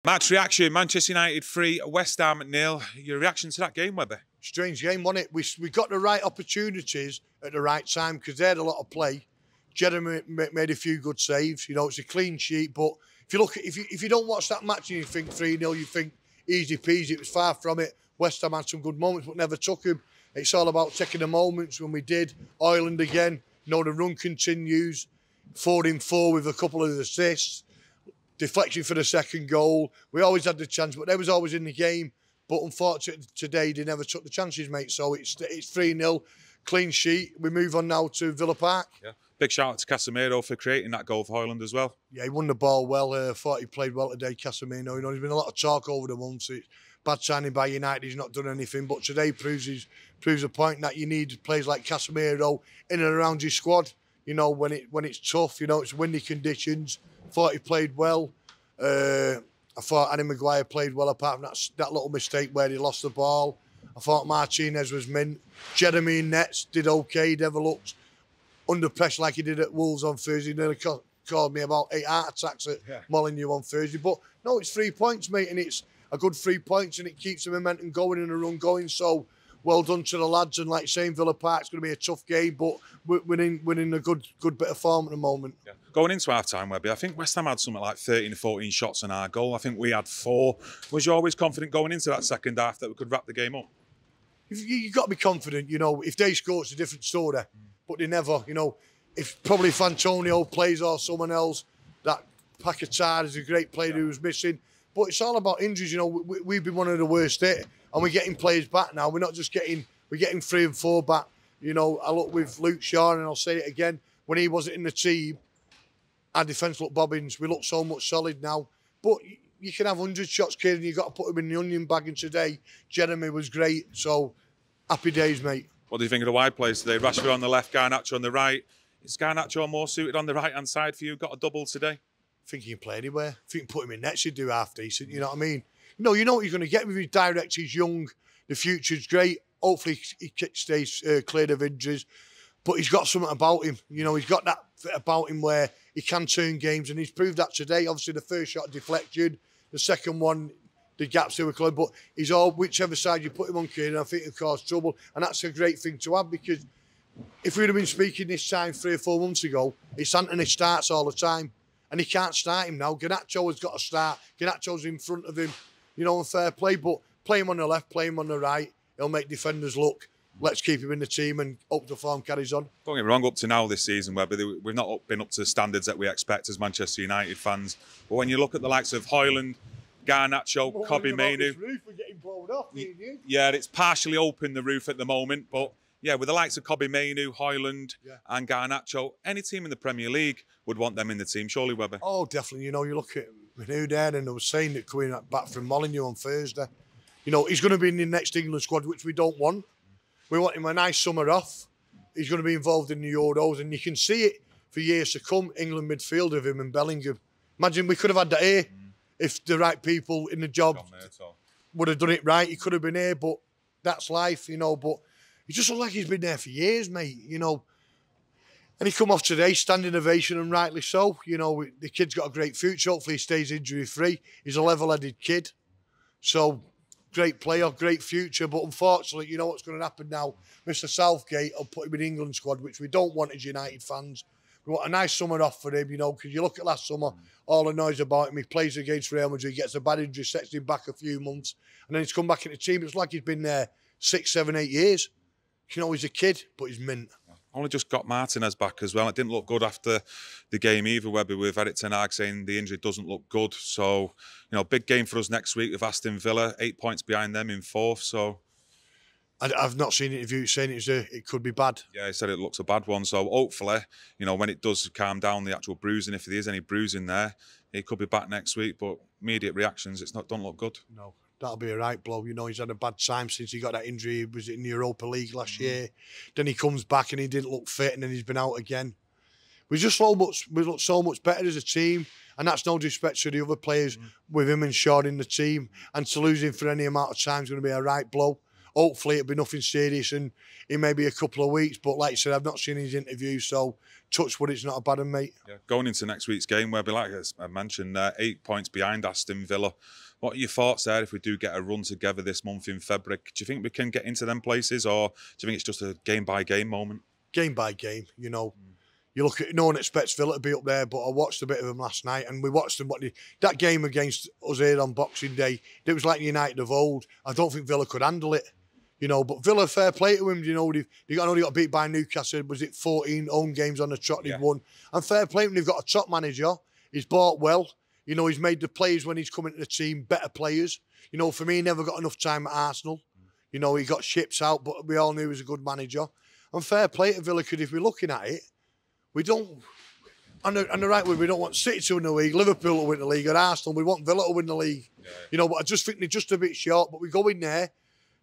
Match reaction, Manchester United 3, West Ham 0. Your reaction to that game, Webby? Strange game, wasn't it? We got the right opportunities at the right time because they had a lot of play. Jeremy made a few good saves. You know, it's a clean sheet, but if you look at, if you don't watch that match and you think 3-0, you think easy peasy. It was far from it. West Ham had some good moments, but never took him. It's all about taking the moments when we did. Ireland again. You know, the run continues. 4-in-4 with a couple of assists. Deflection for the second goal. We always had the chance, but they was always in the game. But unfortunately, today they never took the chances, mate. So it's 3-0, clean sheet. We move on now to Villa Park. Yeah. Big shout out to Casemiro for creating that goal for Ireland as well. Yeah, he won the ball well. Thought he played well today, Casemiro. You know, there's been a lot of talk over the months. It's bad signing by United. He's not done anything. But today proves a point that you need players like Casemiro in and around your squad. You know, when it's tough. You know, it's windy conditions. Thought he played well. I thought Harry Maguire played well, apart from that little mistake where he lost the ball. I thought Martinez was mint. Jeremy in nets did okay. He never looked under pressure like he did at Wolves on Thursday. He nearly called me about 8 heart attacks at Molineux on Thursday. But no, it's 3 points, mate, and it's a good 3 points, and it keeps the momentum going and the run going. So well done to the lads, and like saying Villa Park's going to be a tough game, but we're in a good bit of form at the moment. Yeah. Going into half-time, Webby, I think West Ham had something like 13 or 14 shots on our goal. I think we had 4. Was you always confident going into that second half that we could wrap the game up? You've got to be confident, you know. If they score, it's a different story. But they never, you know, if Antonio plays or someone else, that Paquetá is a great player who was missing. But it's all about injuries, you know. We've been one of the worst hit, and we're getting players back now. We're not just we're getting 3 and 4 back. You know, I look with Luke Shaw, and I'll say it again, when he wasn't in the team, our defence looked bobbins. We look so much solid now. But you can have 100 shots, kid, and you've got to put them in the onion bag. And today, Jeremy was great. So, happy days, mate. What do you think of the wide plays today? Rashford on the left, Garnacho on the right. Is Garnacho more suited on the right-hand side for you? Got a double today? I think he can play anywhere. If you can put him in nets, you'd do half decent. You know what I mean? You know what you're going to get with his direct. He's young. The future's great. Hopefully, he stays clear of injuries. But he's got something about him. You know, he's got that about him where he can turn games, and he's proved that today. Obviously, the first shot deflected, the second one, the gaps they were closed. But he's all whichever side you put him on, Kieran, I think he'll cause trouble, and that's a great thing to have, because if we'd have been speaking this time 3 or 4 months ago, it's Anthony starts all the time, and he can't start him now. Garnacho has got to start. Garnacho's in front of him, you know, and fair play. But play him on the left, play him on the right. He'll make defenders look. Let's keep him in the team and hope the form carries on. Don't get me wrong, up to now this season, Webby, we've not been up to the standards that we expect as Manchester United fans. But when you look at the likes of Højlund, Garnacho, Webby O'Neill, yeah, it's partially open, the roof at the moment. But yeah, with the likes of Webby O'Neill, Højlund and Garnacho, any team in the Premier League would want them in the team, surely, Webby? Oh, definitely. You know, you look at Man Utd, and I was saying that coming back from Molineux on Thursday, you know, he's going to be in the next England squad, which we don't want. We want him a nice summer off. He's going to be involved in the Euros, and you can see it for years to come, England midfield of him and Bellingham. Imagine we could have had that here if the right people in the job would have done it right. He could have been here, but that's life, you know. But he just looks like he's been there for years, mate, you know. And he come off today, standing ovation, and rightly so. You know, the kid's got a great future. Hopefully he stays injury-free. He's a level-headed kid. So, great player, great future, but unfortunately, you know what's going to happen now. Mr. Southgate will put him in the England squad, which we don't want as United fans. We want a nice summer off for him, you know, because you look at last summer, all the noise about him, he plays against Real Madrid, gets a bad injury, sets him back a few months, and then he's come back in the team. It's like he's been there 6, 7, 8 years. You know, he's a kid, but he's mint. Only just got Martinez back as well. It didn't look good after the game either, Webby, with Erik ten Hag saying the injury doesn't look good. So, you know, big game for us next week with Aston Villa, 8 points behind them in 4th. So, I've not seen an interview saying it could be bad. Yeah, he said it looks a bad one. So hopefully, you know, when it does calm down, the actual bruising, if there is any bruising there, he could be back next week. But immediate reactions, don't look good. No. That'll be a right blow. You know, he's had a bad time since he got that injury. He was in the Europa League last year. Then he comes back and he didn't look fit, and then he's been out again. We look so much better as a team, and that's no disrespect to the other players with him and Shaw in the team. And to lose him for any amount of time is going to be a right blow. hopefully it'll be nothing serious and in maybe a couple of weeks. But like I said, I've not seen his interview, so touch wood, it's not a bad one, mate. Yeah. Going into next week's game, Webby, like I mentioned, 8 points behind Aston Villa. What are your thoughts there if we do get a run together this month in February? Do you think we can get into them places, or do you think it's just a game-by-game moment? Game by game, you know. You look at, no one expects Villa to be up there, but I watched a bit of them last night, and we watched them. That game against us here on Boxing Day, it was like United of old. I don't think Villa could handle it, you know. But Villa, fair play to him, you know. They got beat by Newcastle. Was it 14 home games on the trot they've won? And fair play to him. They've got a top manager. He's bought well. You know, he's made the players when he's coming to the team better players. You know, for me, he never got enough time at Arsenal. You know, he got ships out, but we all knew he was a good manager. And fair play to Villa, because if we're looking at it, we don't, on the right way, we don't want City to win the league, Liverpool to win the league, or Arsenal. We want Villa to win the league. Yeah. You know, but I just think they're just a bit short. But we go in there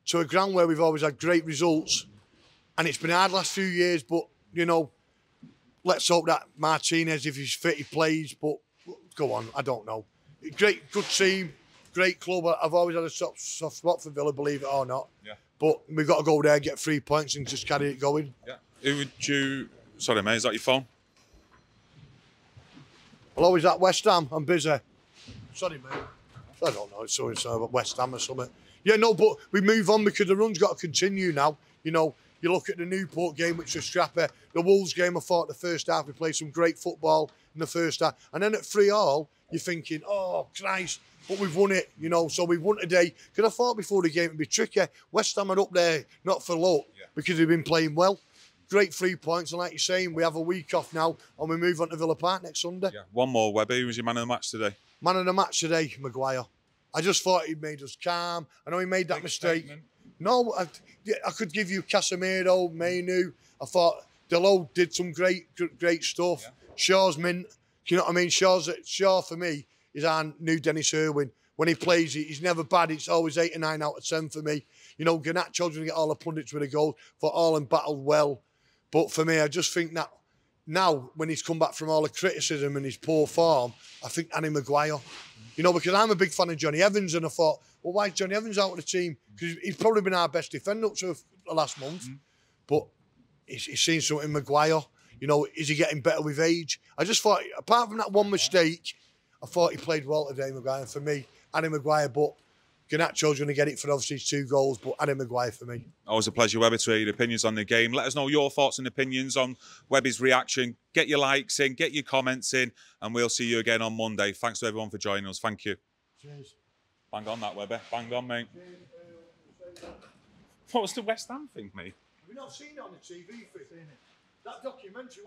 to a ground where we've always had great results. And it's been hard last few years, but, you know, let's hope that Martinez, if he's fit, he plays. But go on, I don't know. Great, good team, great club. I've always had a soft spot for Villa, believe it or not. Yeah. But we've got to go there, get 3 points and just carry it going. Yeah. Who would you... Sorry, mate, is that your phone? Well, always at West Ham. I'm busy. Sorry, mate. I don't know. It's something about West Ham or something. Yeah, no, but we move on because the run's got to continue now. You know, you look at the Newport game, which was scrappy. The Wolves game, I thought the first half, we played some great football in the first half. And then at 3-3, you're thinking, oh, Christ, but we've won it, you know. So we've won today. Because I thought before the game it'd be tricky. West Ham are up there, not for luck, because they've been playing well. Great 3 points, and like you're saying, we have a week off now, and we move on to Villa Park next Sunday. Yeah. One more, Webby. Who was your man of the match today? Man of the match today, Maguire. I just thought he made us calm. I know he made that mistake. Statement. No, I could give you Casemiro, Manu. I thought Delo did some great stuff. Yeah. Shaw's mint. You know what I mean? Shaw for me is our new Dennis Irwin. When he plays, he's never bad. It's always 8 or 9 out of 10 for me. You know, Garnacho's going to get all the pundits with a goal. For Haaland battled well. But for me, I just think that now, when he's come back from all the criticism and his poor form, I think Harry Maguire. You know, because I'm a big fan of Johnny Evans, and I thought, well, why is Johnny Evans out of the team? Because he's probably been our best defender up to the last month. But he's seen something in Maguire. You know, is he getting better with age? I just thought, apart from that one mistake, I thought he played well today, Maguire. And for me, Harry Maguire, but Garnacho's going to get it for obviously his 2 goals, but Harry Maguire for me. Always a pleasure, Webby, to hear your opinions on the game. Let us know your thoughts and opinions on Webby's reaction. Get your likes in, get your comments in, and we'll see you again on Monday. Thanks to everyone for joining us. Thank you. Cheers. Bang on that, Webby. Bang on, mate. What was the West Ham thing, mate? Have you not seen it on the TV? That documentary.